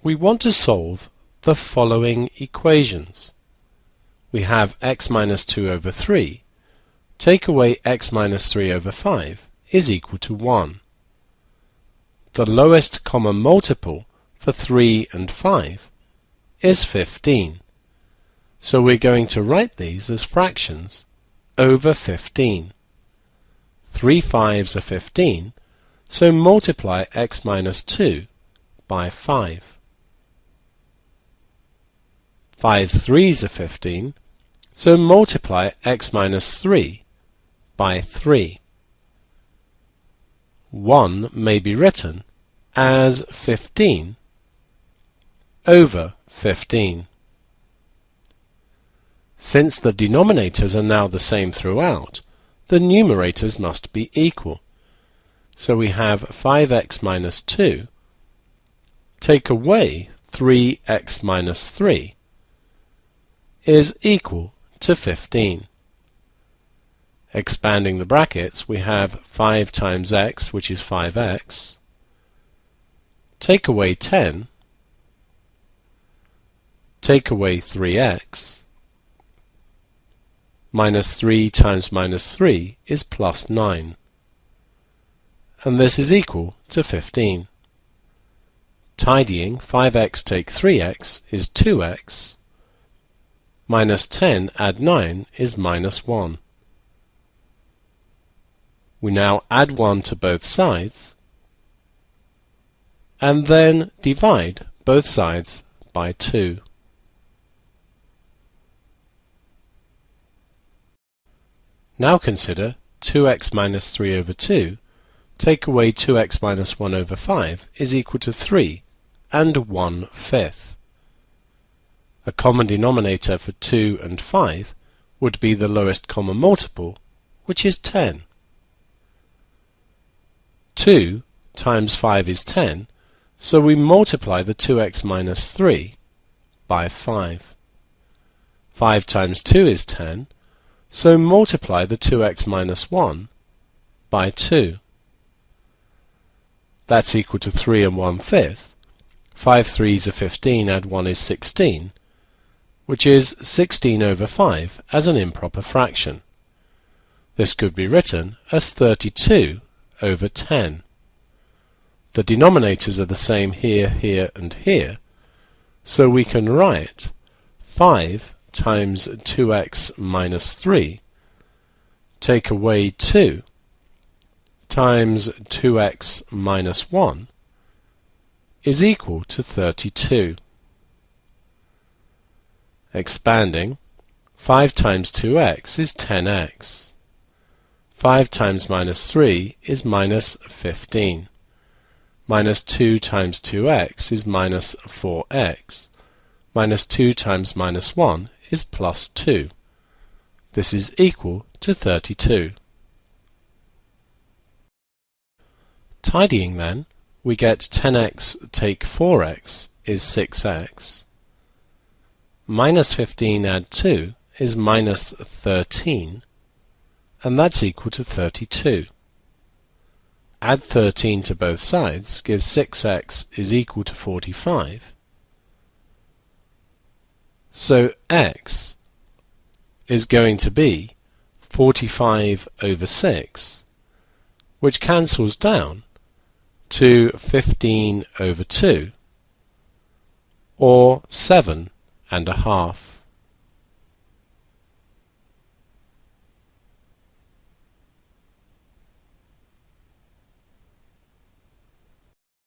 We want to solve the following equations. We have x minus 2 over 3. Take away x minus 3 over 5 is equal to 1. The lowest common multiple for 3 and 5 is 15. So we're going to write these as fractions over 15. 3 5s are 15, so multiply x minus 2 by 5. 5 3s are 15, so multiply x minus 3 by 3. 1 may be written as 15 over 15. Since the denominators are now the same throughout, the numerators must be equal. So we have 5x minus 2. Take away 3x minus 3 is equal to 15. Expanding the brackets, we have 5 times x, which is 5x. Take away 10. Take away 3x. Minus 3 times minus 3 is plus 9. And this is equal to 15. Tidying, 5x take 3x is 2x. Minus 10 add 9 is minus 1. We now add 1 to both sides, and then divide both sides by 2. Now consider 2x minus 3 over 2. Take away 2x minus 1 over 5 is equal to 3 and 1/5. A common denominator for 2 and 5 would be the lowest common multiple, which is 10. 2 times 5 is 10, so we multiply the 2x minus 3 by 5. 5 times 2 is 10, so multiply the 2x minus 1 by 2. That's equal to 3 and 1/5. 5 3s are 15, add 1 is 16, which is 16 over 5 as an improper fraction. This could be written as 32 over 10. The denominators are the same here, here, and here, so we can write 5 times 2x minus 3, take away 2, times 2x minus 1 is equal to 32. Expanding, 5 times 2x is 10x. 5 times minus 3 is minus 15. Minus 2 times 2x is minus 4x. Minus 2 times minus 1 is plus 2. This is equal to 32. Tidying then, we get 10x take 4x is 6x. Minus 15 add 2 is minus 13, and that's equal to 32. Add 13 to both sides gives 6x is equal to 45. So x is going to be 45 over 6, which cancels down to 15 over 2, or 7 and a half.